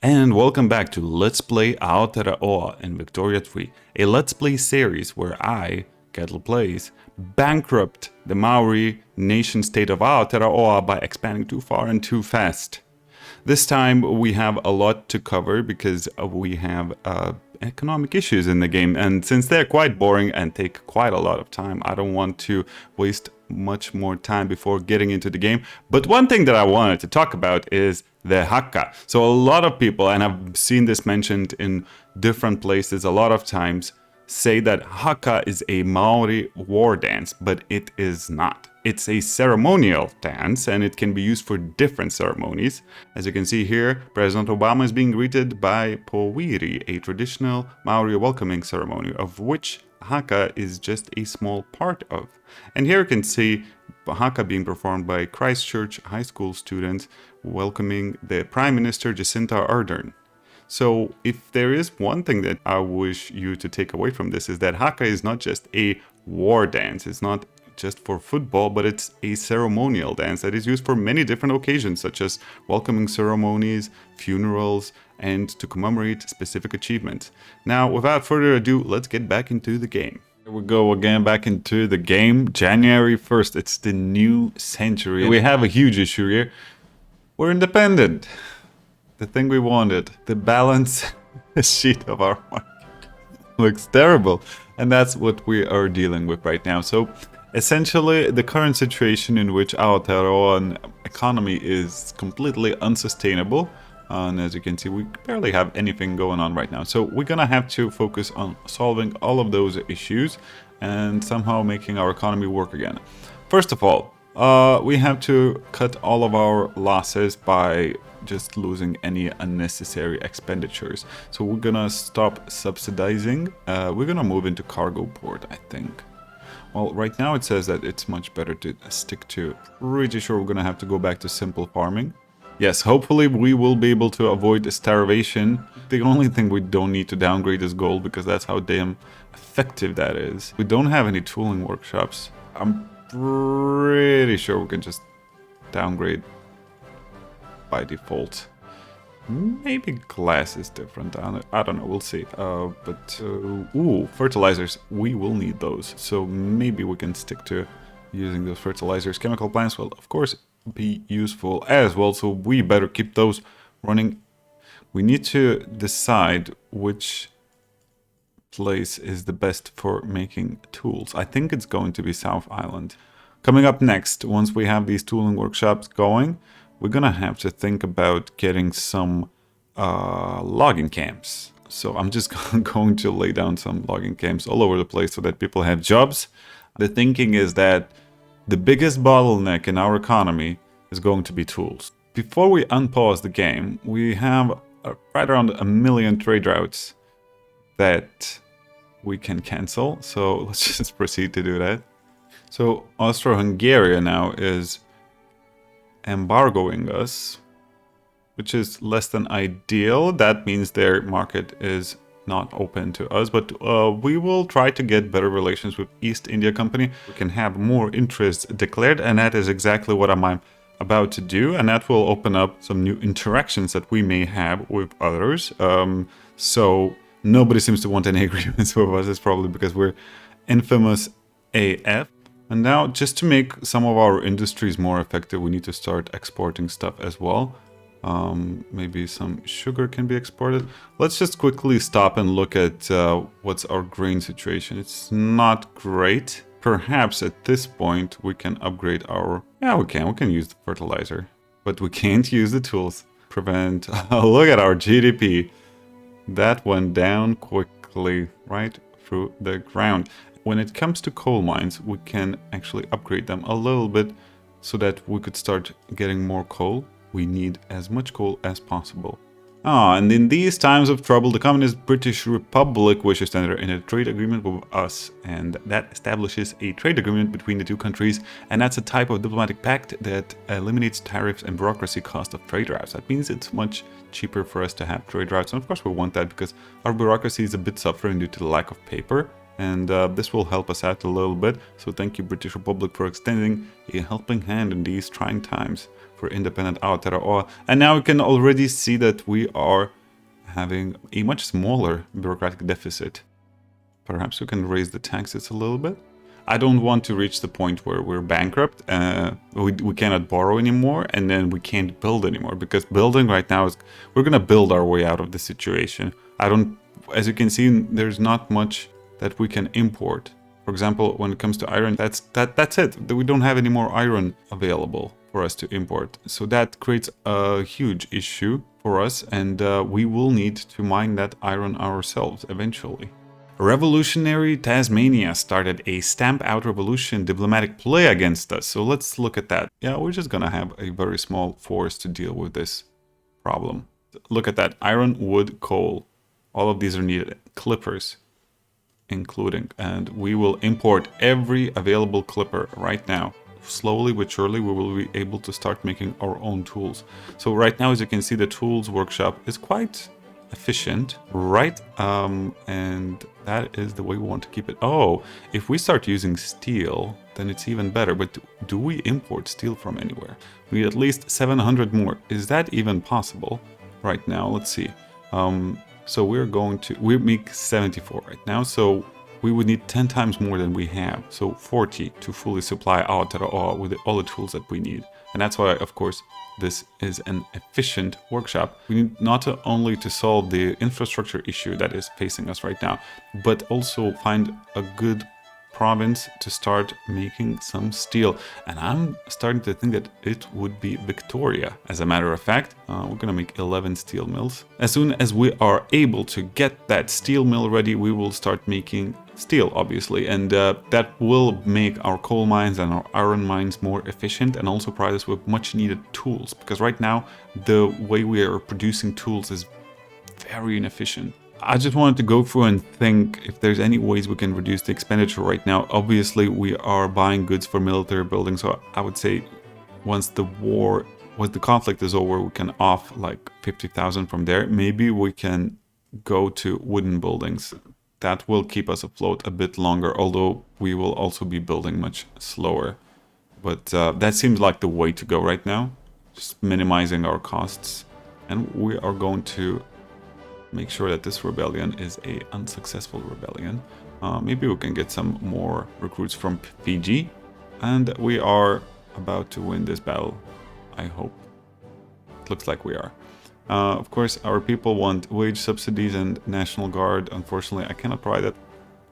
And welcome back to Let's Play Aotearoa in Victoria 3, a Let's Play series where I, Kettle Plays, bankrupt the Maori nation-state of Aotearoa by expanding too far and too fast. This time we have a lot to cover because we have economic issues in the game, and since they're quite boring and take quite a lot of time, I don't want to waste much more time before getting into the game. But one thing that I wanted to talk about is the Haka. So a lot of people, and I've seen this mentioned in different places a lot of times, say that Haka is a Maori war dance, but it is not. It's a ceremonial dance and it can be used for different ceremonies. As you can see here, President Obama is being greeted by Powiri, a traditional Maori welcoming ceremony, of which Haka is just a small part of. And here you can see Haka being performed by Christchurch high school students welcoming the Prime Minister Jacinda Ardern. So if there is one thing that I wish you to take away from this is that Haka is not just a war dance. It's not just for football, but it's a ceremonial dance that is used for many different occasions, such as welcoming ceremonies, funerals, and to commemorate specific achievements. Now, without further ado, let's get back into the game. Here we go again, back into the game. January 1st, it's the new century. We have a huge issue here. We're independent. The thing we wanted. The balance sheet of our market looks terrible. And that's what we are dealing with right now. So essentially, the current situation in which Aotearoan economy is completely unsustainable. And as you can see, we barely have anything going on right now. So we're gonna have to focus on solving all of those issues and somehow making our economy work again. First of all, we have to cut all of our losses by just losing any unnecessary expenditures. So we're gonna stop subsidizing. We're gonna move into cargo port, I think. Well, right now it says that it's much better to stick to. Pretty sure we're gonna have to go back to simple farming. Yes, hopefully we will be able to avoid starvation. The only thing we don't need to downgrade is gold, because that's how damn effective that is. We don't have any tooling workshops. I'm pretty sure we can just downgrade by default. Maybe glass is different. I don't know, we'll see. Ooh, fertilizers. We will need those. So maybe we can stick to using those fertilizers. Chemical plants will, of course, be useful as well, so we better keep those running. We need to decide which place is the best for making tools. I think it's going to be South Island. Coming up next, once we have these tooling workshops going, we're gonna have to think about getting some logging camps. So I'm just going to lay down some logging camps all over the place so that people have jobs. The thinking is that the biggest bottleneck in our economy is going to be tools. Before we unpause the game, we have right around 1 million trade routes that we can cancel. So let's just proceed to do that. So Austro-Hungary now is embargoing us, which is less than ideal. That means their market is not open to us, but we will try to get better relations with East India Company. We can have more interests declared, and that is exactly what I'm about to do, and that will open up some new interactions that we may have with others. So nobody seems to want any agreements with us. It's probably because we're infamous AF. And now, just to make some of our industries more effective, we need to start exporting stuff as well. Maybe some sugar can be exported. Let's just quickly stop and look at what's our grain situation. It's not great. Perhaps at this point we can upgrade our... Yeah, we can use the fertilizer. But we can't use the tools. Prevent... Look at our GDP. That went down quickly, right through the ground. When it comes to coal mines, we can actually upgrade them a little bit so that we could start getting more coal. We need as much coal as possible. And in these times of trouble, the Communist British Republic wishes to enter in a trade agreement with us, and that establishes a trade agreement between the two countries, and that's a type of diplomatic pact that eliminates tariffs and bureaucracy cost of trade routes. That means it's much cheaper for us to have trade routes, and of course we want that because our bureaucracy is a bit suffering due to the lack of paper. and this will help us out a little bit. So thank you, British Republic, for extending a helping hand in these trying times for independent Aotearoa. And now we can already see that we are having a much smaller bureaucratic deficit. Perhaps we can raise the taxes a little bit. I don't want to reach the point where we're bankrupt, we cannot borrow anymore, and then we can't build anymore, because building right now is, we're gonna build our way out of the situation. As you can see, there's not much that we can import. For example, when it comes to iron, that's it. We don't have any more iron available for us to import. So that creates a huge issue for us, and we will need to mine that iron ourselves eventually. Revolutionary Tasmania started a stamp out revolution diplomatic play against us. So let's look at that. Yeah, we're just gonna have a very small force to deal with this problem. Look at that. Iron, wood, coal. All of these are needed. Clippers including. And we will import every available clipper right now. Slowly but surely we will be able to start making our own tools. So right now, as you can see, the tools workshop is quite efficient, right? And that is the way we want to keep it. Oh, if we start using steel, then it's even better. But do we import steel from anywhere? We need at least 700 more. Is that even possible right now? Let's see. So we make 74 right now. So we would need 10 times more than we have. So 40 to fully supply Aotearoa with all the tools that we need. And that's why, of course, this is an efficient workshop. We need not only to solve the infrastructure issue that is facing us right now, but also find a good province to start making some steel. And I'm starting to think that it would be Victoria. As a matter of fact, we're gonna make 11 steel mills. As soon as we are able to get that steel mill ready, we will start making steel, obviously, and that will make our coal mines and our iron mines more efficient, and also provide us with much needed tools, because right now the way we are producing tools is very inefficient. I just wanted to go through and think if there's any ways we can reduce the expenditure right now. Obviously, we are buying goods for military buildings, so I would say once the conflict is over, we can off like 50,000 from there. Maybe we can go to wooden buildings. That will keep us afloat a bit longer, although we will also be building much slower. But that seems like the way to go right now, just minimizing our costs. And we are going to make sure that this rebellion is an unsuccessful rebellion. Maybe we can get some more recruits from Fiji. And we are about to win this battle, I hope. It looks like we are. Of course, our people want wage subsidies and National Guard. Unfortunately, I cannot provide that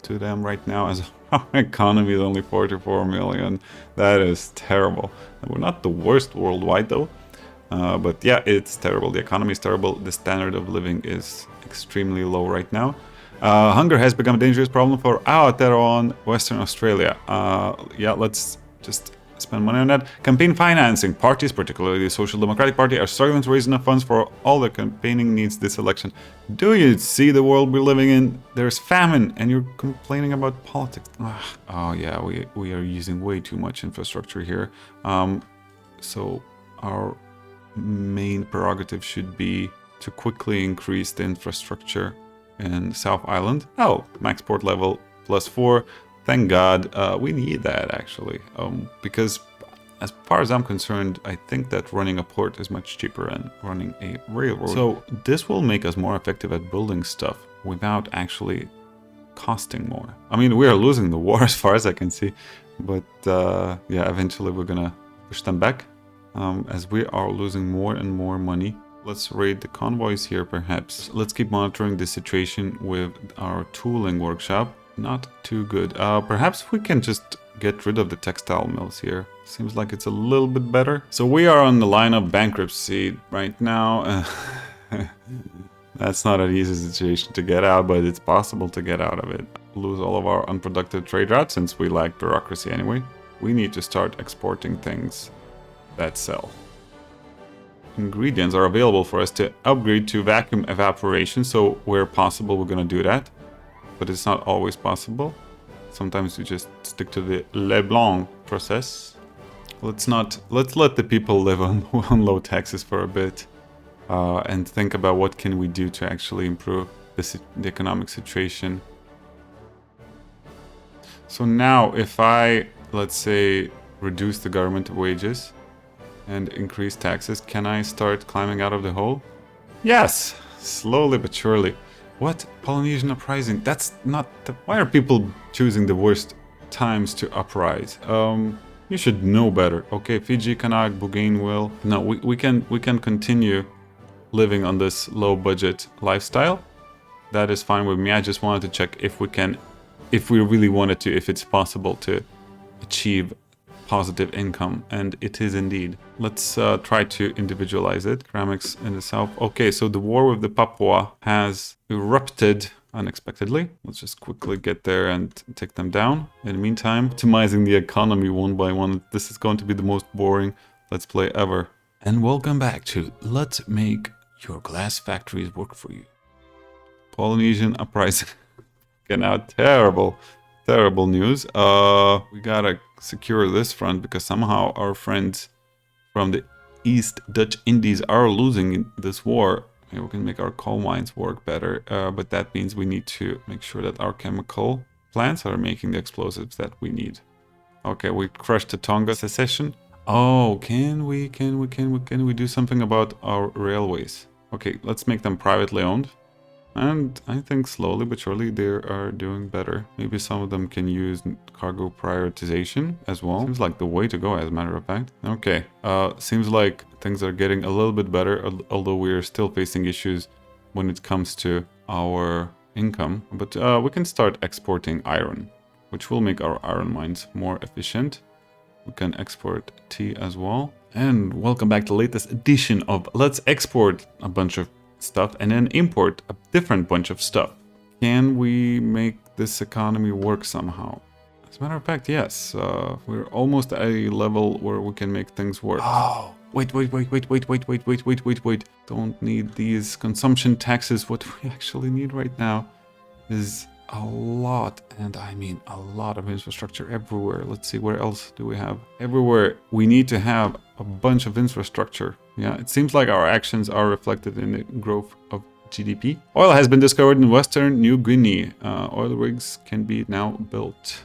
to them right now, as our economy is only 44 million. That is terrible. And we're not the worst worldwide, though. But yeah, it's terrible. The economy is terrible. The standard of living is extremely low right now. Hunger has become a dangerous problem for Aotearoan Western Australia. Yeah, let's just spend money on that. Campaign financing. Parties, particularly the Social Democratic Party, are struggling to raise enough funds for all their campaigning needs this election. Do you see the world we're living in? There's famine, and you're complaining about politics. Oh yeah, we are using way too much infrastructure here. So our main prerogative should be to quickly increase the infrastructure in South Island. Oh, max port level +4. Thank God. We need that, actually, because as far as I'm concerned, I think that running a port is much cheaper than running a railroad. So this will make us more effective at building stuff without actually costing more. I mean, we are losing the war as far as I can see, but yeah, eventually we're gonna push them back as we are losing more and more money. Let's raid the convoys here, perhaps. Let's keep monitoring the situation with our tooling workshop. Not too good. Perhaps we can just get rid of the textile mills here. Seems like it's a little bit better. So we are on the line of bankruptcy right now. That's not an easy situation to get out, but it's possible to get out of it. Lose all of our unproductive trade routes since we lack bureaucracy anyway. We need to start exporting things that sell. Ingredients are available for us to upgrade to vacuum evaporation, so where possible we're gonna do that. But it's not always possible. Sometimes we just stick to the Leblanc process. Let's let the people live on low taxes for a bit, and think about what can we do to actually improve the economic situation. So now if I, let's say, reduce the government wages and increase taxes, can I start climbing out of the hole? Yes, slowly but surely. What? Polynesian uprising? That's not the... Why are people choosing the worst times to uprise? You should know better. Okay, Fiji, Kanak, Bougainville. No, we can continue living on this low budget lifestyle. That is fine with me. I just wanted to check if we can, if we really wanted to, if it's possible to achieve positive income, and it is indeed. Let's try to individualize it. Ceramics in the south. Okay, so the war with the Papua has erupted unexpectedly. Let's just quickly get there and take them down. In the meantime, optimizing the economy one by one. This is going to be the most boring Let's Play ever. And welcome back to Let's Make Your Glass Factories Work For You. Polynesian uprising. Okay, now terrible news. We gotta secure this front because somehow our friends from the East Dutch Indies are losing in this war. Maybe we can make our coal mines work better, but that means we need to make sure that our chemical plants are making the explosives that we need. Okay, we crushed the Tonga secession. Oh, can we do something about our railways? Okay, let's make them privately owned. And I think slowly but surely they are doing better. Maybe some of them can use cargo prioritization as well. Seems like the way to go, as a matter of fact. Okay, seems like things are getting a little bit better, although we are still facing issues when it comes to our income. But we can start exporting iron, which will make our iron mines more efficient. We can export tea as well. And welcome back to the latest edition of Let's Export a bunch of stuff and then import a different bunch of stuff. Can we make this economy work somehow? As a matter of fact, yes. We're almost at a level where we can make things work. Oh, wait. Don't need these consumption taxes. What we actually need right now is a lot, and I mean a lot of infrastructure everywhere. Let's see, where else do we have? Everywhere we need to have a bunch of infrastructure. Yeah, it seems like our actions are reflected in the growth of GDP. Oil has been discovered in Western New Guinea. Oil rigs can be now built.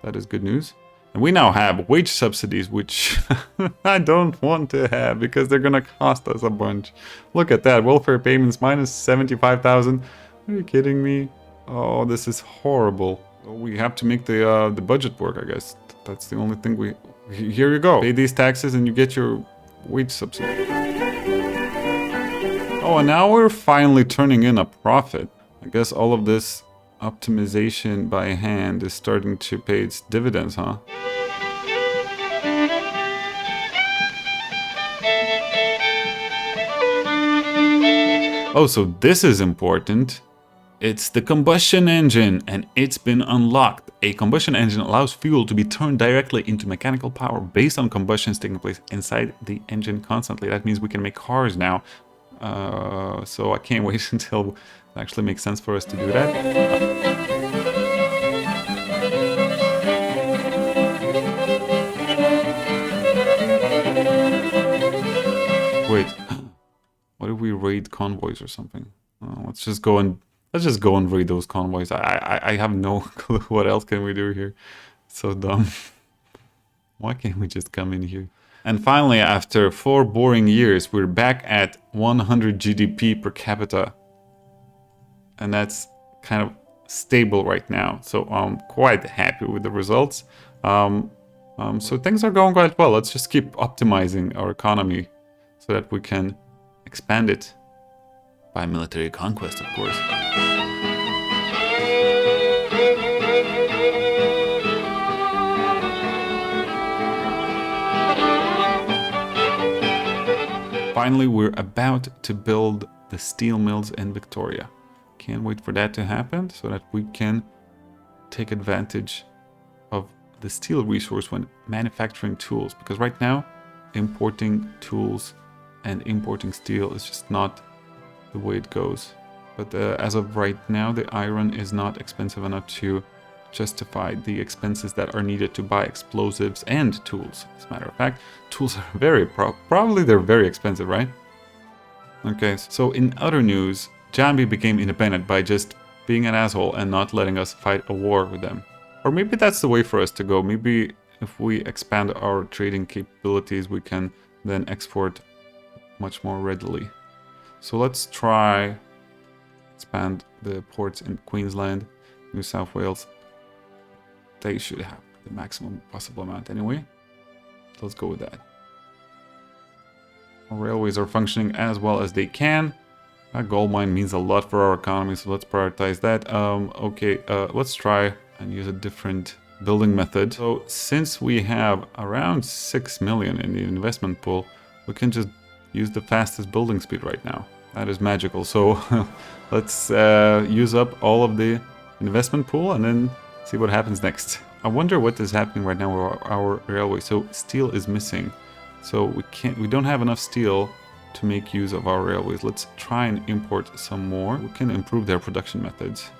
That is good news. And we now have wage subsidies, which I don't want to have because they're gonna cost us a bunch. Look at that, welfare payments minus 75,000. Are you kidding me? Oh, this is horrible. We have to make the budget work, I guess. That's the only thing we... Here you go. Pay these taxes and you get your wage subsidy. Oh, and now we're finally turning in a profit. I guess all of this optimization by hand is starting to pay its dividends, huh? Oh, so this is important. It's the combustion engine, and it's been unlocked. A combustion engine allows fuel to be turned directly into mechanical power based on combustions taking place inside the engine constantly. That means we can make cars now. So I can't wait until it actually makes sense for us to do that. Wait, what if we raid convoys or something? Let's just go and raid those convoys. I have no clue what else can we do here. So dumb. Why can't we just come in here? And finally, after 4 boring years, we're back at 100 GDP per capita. And that's kind of stable right now. So I'm quite happy with the results. So things are going quite well. Let's just keep optimizing our economy so that we can expand it by military conquest, of course. Finally, we're about to build the steel mills in Victoria. Can't wait for that to happen so that we can take advantage of the steel resource when manufacturing tools. Because right now, importing tools and importing steel is just not the way it goes. But as of right now, the iron is not expensive enough to justify the expenses that are needed to buy explosives and tools. As a matter of fact, tools are probably they're very expensive, right? Okay, so in other news, Jambi became independent by just being an asshole and not letting us fight a war with them. Or maybe that's the way for us to go. Maybe if we expand our trading capabilities, we can then export much more readily. So let's try expand the ports in Queensland, New South Wales. They should have the maximum possible amount anyway. Let's go with that. Our railways are functioning as well as they can. A gold mine means a lot for our economy, so let's prioritize that. Okay, let's try and use a different building method. So since we have around 6 million in the investment pool, we can just use the fastest building speed right now. That is magical. So let's use up all of the investment pool and then see what happens next. I wonder what is happening right now with our railway. So steel is missing. So we don't have enough steel to make use of our railways. Let's try and import some more. We can improve their production methods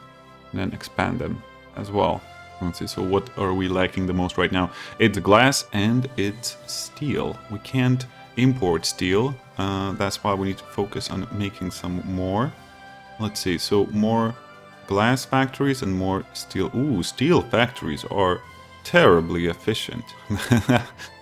and then expand them as well. Let's see, so what are we lacking the most right now? It's glass and it's steel. We can't import steel. That's why we need to focus on making some more. Let's see, so more glass factories and more steel. Ooh, steel factories are terribly efficient.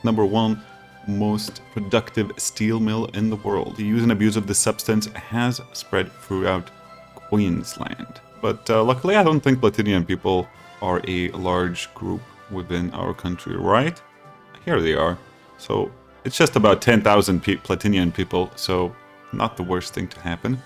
Number one most productive steel mill in the world. The use and abuse of this substance has spread throughout Queensland. But luckily I don't think Platinian people are a large group within our country, right? Here they are. So it's just about 10,000 Platinian people, so not the worst thing to happen.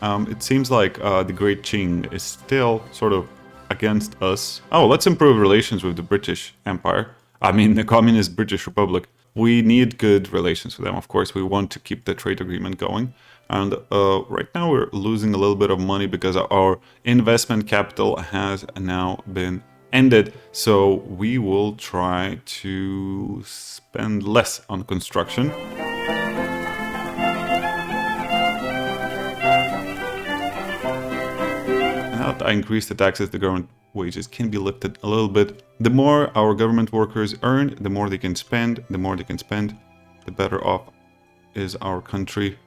It seems like the Great Qing is still sort of against us. Oh, let's improve relations with the British Empire. I mean, the Communist British Republic. We need good relations with them, of course. We want to keep the trade agreement going. And right now we're losing a little bit of money because our investment capital has now been ended. So we will try to spend less on construction. Now that I increase the taxes, the government wages can be lifted a little bit. The more our government workers earn, the more they can spend. The more they can spend, the better off is our country.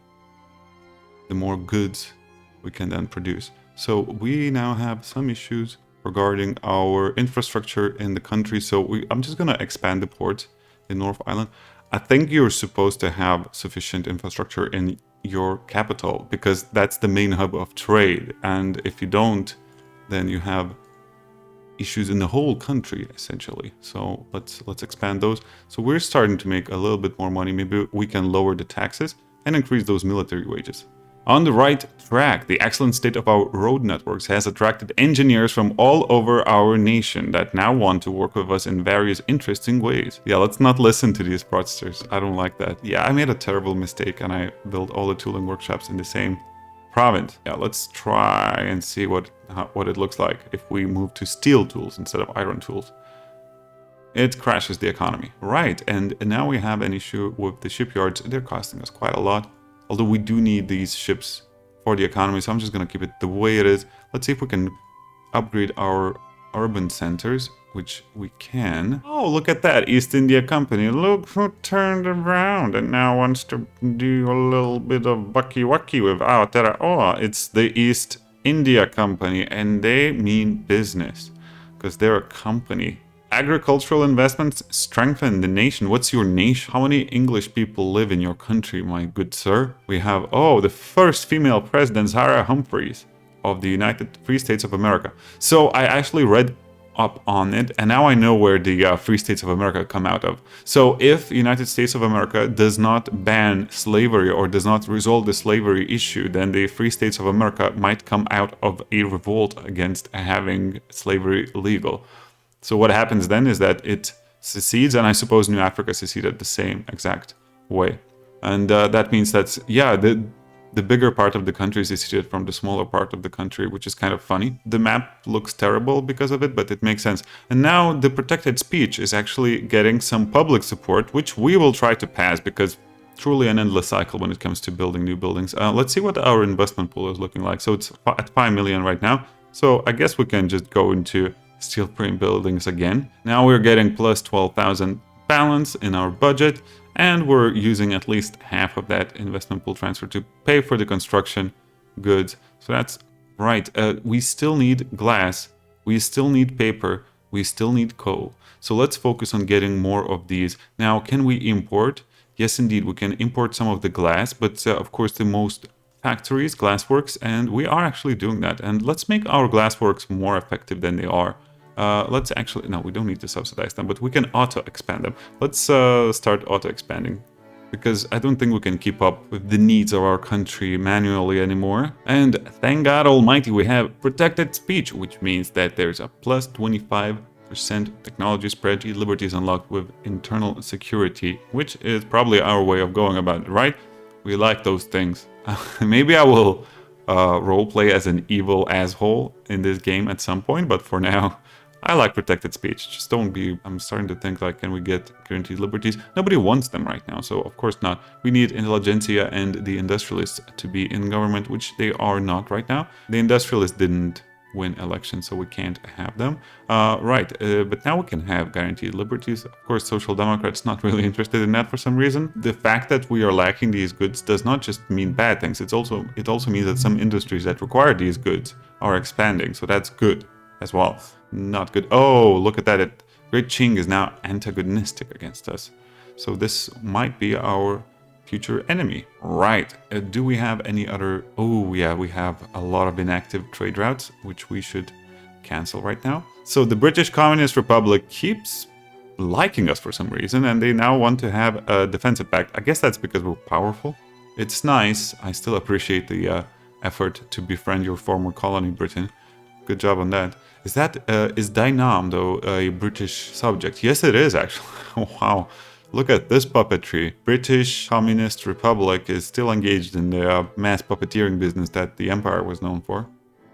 The more goods we can then produce. So we now have some issues regarding our infrastructure in the country. So I'm just going to expand the ports in North Island. I think you're supposed to have sufficient infrastructure in your capital because that's the main hub of trade. And if you don't, then you have issues in the whole country essentially. So let's expand those. So we're starting to make a little bit more money. Maybe we can lower the taxes and increase those military wages. On the right track, the excellent state of our road networks has attracted engineers from all over our nation that now want to work with us in various interesting ways. Yeah, let's not listen to these protesters. I don't like that. Yeah, I made a terrible mistake and I built all the tooling workshops in the same province. Yeah, let's try and see what it looks like if we move to steel tools instead of iron tools. It crashes the economy. Right, and now we have an issue with the shipyards. They're costing us quite a lot. Although we do need these ships for the economy, so I'm just going to keep it the way it is. Let's see if we can upgrade our urban centers, which we can. Oh, look at that, East India Company. Look who turned around and now wants to do a little bit of bucky-wucky with Aotearoa. It's the East India Company, and they mean business, because they're a company. Agricultural investments strengthen the nation. What's your nation? How many English people live in your country, my good sir? We have, the first female president, Sarah Humphreys of the United Free States of America. So I actually read up on it, and now I know where the Free States of America come out of. So if the United States of America does not ban slavery or does not resolve the slavery issue, then the Free States of America might come out of a revolt against having slavery legal. So what happens then is that it secedes, and I suppose New Africa seceded the same exact way. And that means that, yeah, the bigger part of the country is seceded from the smaller part of the country, which is kind of funny. The map looks terrible because of it, but it makes sense. And now the protected speech is actually getting some public support, which we will try to pass because truly an endless cycle when it comes to building new buildings. Let's see what our investment pool is looking like. So it's at 5 million right now. So I guess we can just go into steel frame buildings again. Now we're getting plus 12,000 balance in our budget, and we're using at least half of that investment pool transfer to pay for the construction goods. So that's right. We still need glass, we still need paper, we still need coal. So let's focus on getting more of these. Now, can we import? Yes, indeed, we can import some of the glass, but of course the most factories, glassworks, and we are actually doing that. And let's make our glassworks more effective than they are. Let's actually, no, we don't need to subsidize them, but we can auto-expand them. Let's start auto-expanding, because I don't think we can keep up with the needs of our country manually anymore. And thank God almighty, we have protected speech, which means that there's a plus 25% technology spread, liberties unlocked with internal security, which is probably our way of going about it, right? We like those things. Maybe I will roleplay as an evil asshole in this game at some point, but for now, I like protected speech. Just don't be... I'm starting to think, like, can we get guaranteed liberties? Nobody wants them right now, so of course not. We need intelligentsia and the industrialists to be in government, which they are not right now. The industrialists didn't win elections, so we can't have them. But now we can have guaranteed liberties. Of course, Social Democrats not really interested in that for some reason. The fact that we are lacking these goods does not just mean bad things. It also means that some industries that require these goods are expanding, so that's good as well. Not good. Oh, look at that. Great Qing is now antagonistic against us. So this might be our future enemy. Right. Do we have any other... Oh, yeah, we have a lot of inactive trade routes, which we should cancel right now. So the British Communist Republic keeps liking us for some reason, and they now want to have a defensive pact. I guess that's because we're powerful. It's nice. I still appreciate the effort to befriend your former colony, Britain. Good job on that. Is Dainam, though, a British subject? Yes, it is, actually. Wow. Look at this puppetry. British Communist Republic is still engaged in the mass puppeteering business that the Empire was known for.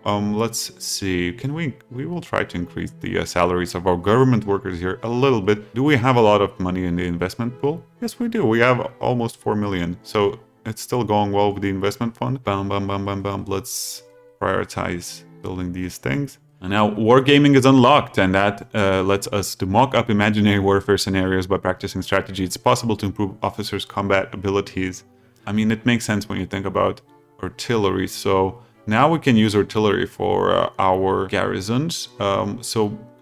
Let's see. Can we will try to increase the salaries of our government workers here a little bit. Do we have a lot of money in the investment pool? Yes, we do. We have almost 4 million. So it's still going well with the investment fund. Bam, bam, bam, bam, bam. Let's prioritize building these things. And now wargaming is unlocked, and that lets us to mock up imaginary warfare scenarios by practicing strategy. It's possible to improve officers' combat abilities. I mean, it makes sense when you think about artillery. So now we can use artillery for our garrisons,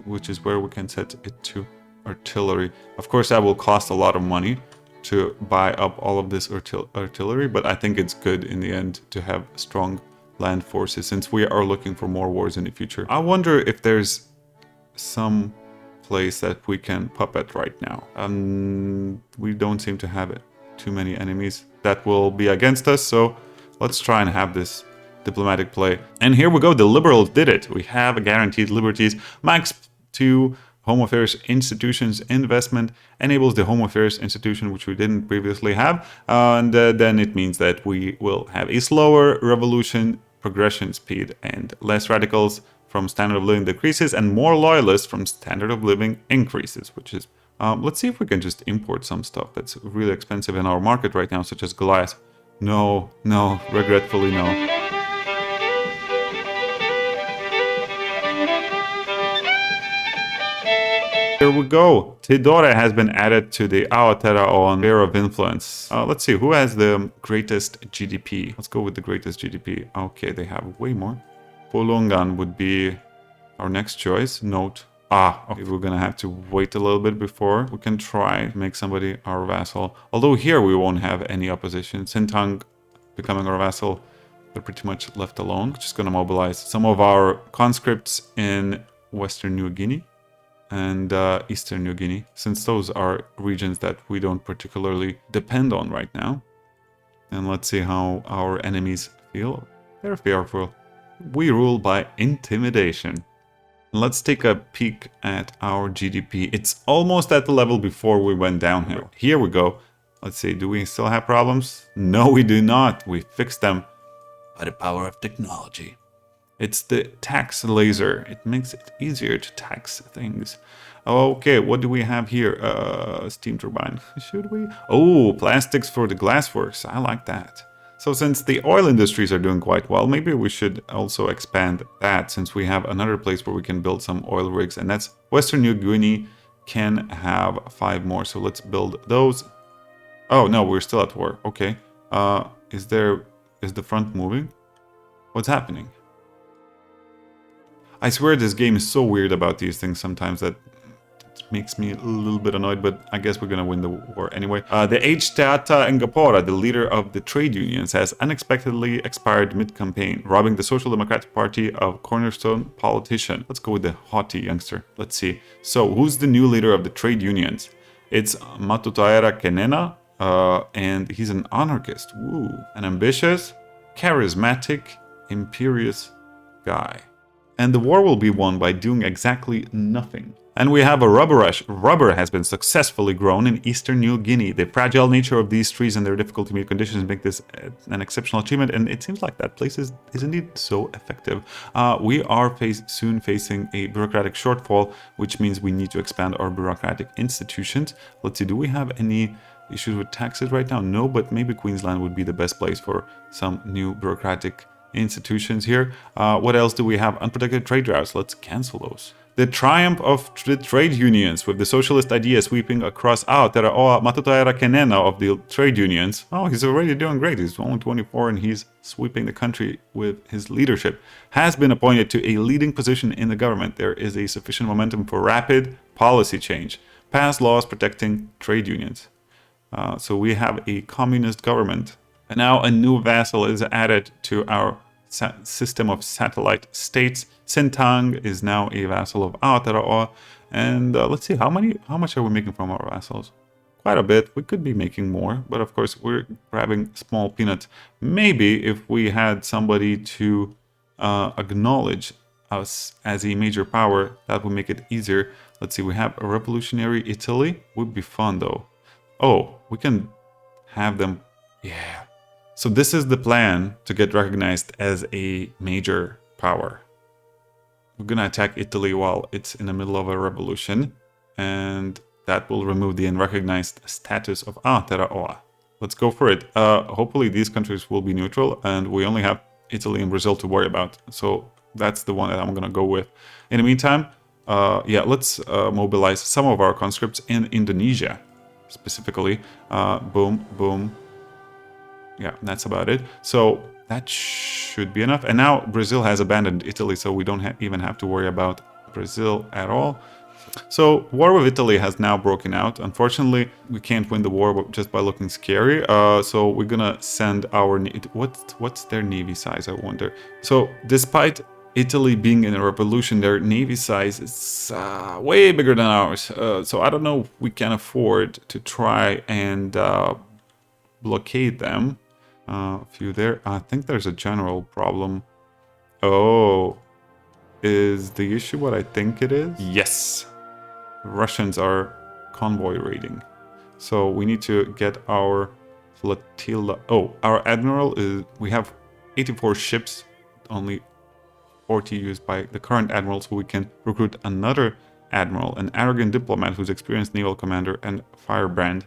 which is where we can set it to artillery. Of course, that will cost a lot of money to buy up all of this artillery, but I think it's good in the end to have strong land forces, since we are looking for more wars in the future. I wonder if there's some place that we can puppet right now. We don't seem to have too many enemies that will be against us, so let's try and have this diplomatic play. And here we go, the Liberals did it. We have guaranteed liberties. Max 2 Home Affairs Institutions investment enables the Home Affairs Institution, which we didn't previously have, and then it means that we will have a slower revolution progression speed and less radicals from standard of living decreases and more loyalists from standard of living increases, which is... let's see if we can just import some stuff that's really expensive in our market right now, such as glass. No, regretfully no. Here we go. Tidore has been added to the Aotearoan sphere of influence. Let's see, who has the greatest GDP? Let's go with the greatest GDP. Okay, they have way more. Polongan would be our next choice. Note. Okay, we're gonna have to wait a little bit before we can try to make somebody our vassal. Although here we won't have any opposition. Sintang becoming our vassal, they're pretty much left alone. Just gonna mobilize some of our conscripts in Western New Guinea and Eastern New Guinea, since those are regions that we don't particularly depend on right now. And let's see how our enemies feel. They're fearful. We rule by intimidation. Let's take a peek at our GDP. It's almost at the level before we went downhill. Here we go. Let's see, do we still have problems? No, we do not. We fixed them by the power of technology. It's the tax laser. It makes it easier to tax things. Okay, what do we have here? Steam turbine. Should we? Oh, plastics for the glassworks. I like that. So since the oil industries are doing quite well, maybe we should also expand that, since we have another place where we can build some oil rigs, and that's Western New Guinea can have 5 more. So let's build those. Oh, no, we're still at war. Okay. Is the front moving? What's happening? I swear this game is so weird about these things sometimes that it makes me a little bit annoyed, but I guess we're gonna win the war anyway. The Aotearoa, the leader of the trade unions, has unexpectedly expired mid-campaign, robbing the Social Democratic Party of cornerstone politician. Let's go with the haughty youngster. Let's see. So, who's the new leader of the trade unions? It's Aotearoa, and he's an anarchist. Woo. An ambitious, charismatic, imperious guy. And the war will be won by doing exactly nothing. And we have a rubber rush. Rubber has been successfully grown in eastern New Guinea. The fragile nature of these trees and their difficult to meet conditions make this an exceptional achievement, and it seems like that place is indeed so effective. We are soon facing a bureaucratic shortfall, which means we need to expand our bureaucratic institutions. Let's see, do we have any issues with taxes right now? No, but maybe Queensland would be the best place for some new bureaucratic institutions here. What else do we have? Unprotected trade routes. Let's cancel those. The triumph of the trade unions, with the socialist idea sweeping across Aotearoa, Māori of the trade unions. Oh, he's already doing great. He's only 24 and he's sweeping the country with his leadership. Has been appointed to a leading position in the government. There is a sufficient momentum for rapid policy change. Pass laws protecting trade unions. So we have a communist government. And now a new vassal is added to our system of satellite states. Sintang is now a vassal of Aotearoa. And let's see, how much are we making from our vassals? Quite a bit. We could be making more, but of course we're grabbing small peanuts. Maybe if we had somebody to acknowledge us as a major power, that would make it easier. Let's see, we have a revolutionary Italy. Would be fun though. Oh, we can have them. Yeah. So this is the plan to get recognized as a major power. We're gonna attack Italy while it's in the middle of a revolution, and that will remove the unrecognized status of Aotearoa. Let's go for it. Hopefully these countries will be neutral, and we only have Italy and Brazil to worry about. So that's the one that I'm gonna go with. In the meantime, yeah, let's mobilize some of our conscripts in Indonesia, specifically. Boom, boom. Yeah, that's about it. So that should be enough. And now Brazil has abandoned Italy, so we don't even have to worry about Brazil at all. So war with Italy has now broken out. Unfortunately, we can't win the war just by looking scary. So we're gonna send our... What's their navy size, I wonder? So despite Italy being in a revolution, their navy size is way bigger than ours. So I don't know if we can afford to try and blockade them. A few there. I think there's a general problem. Oh, is the issue what I think it is? Yes. Russians are convoy raiding. So we need to get our flotilla. Oh, our admiral is... We have 84 ships, only 40 used by the current admiral, so we can recruit another admiral, an arrogant diplomat who's experienced naval commander and firebrand.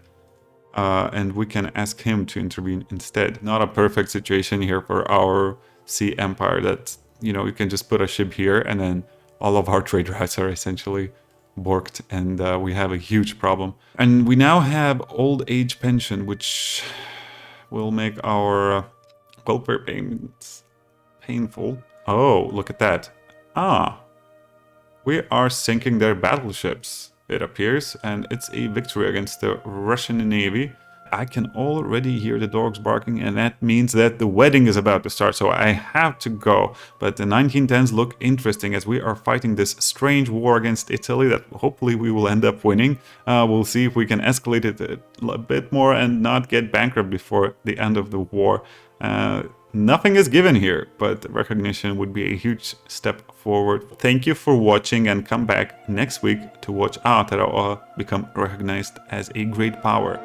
And we can ask him to intervene instead. Not a perfect situation here for our sea empire that, you know, you can just put a ship here and then all of our trade routes are essentially borked, and we have a huge problem. And we now have old age pension, which will make our welfare payments painful. Oh, look at that. Ah, we are sinking their battleships, it appears, and it's a victory against the Russian Navy. I can already hear the dogs barking, and that means that the wedding is about to start, so I have to go. But the 1910s look interesting as we are fighting this strange war against Italy that hopefully we will end up winning. We'll see if we can escalate it a bit more and not get bankrupt before the end of the war. Nothing is given here, but recognition would be a huge step forward. Thank you for watching, and come back next week to watch Aotearoa become recognized as a great power.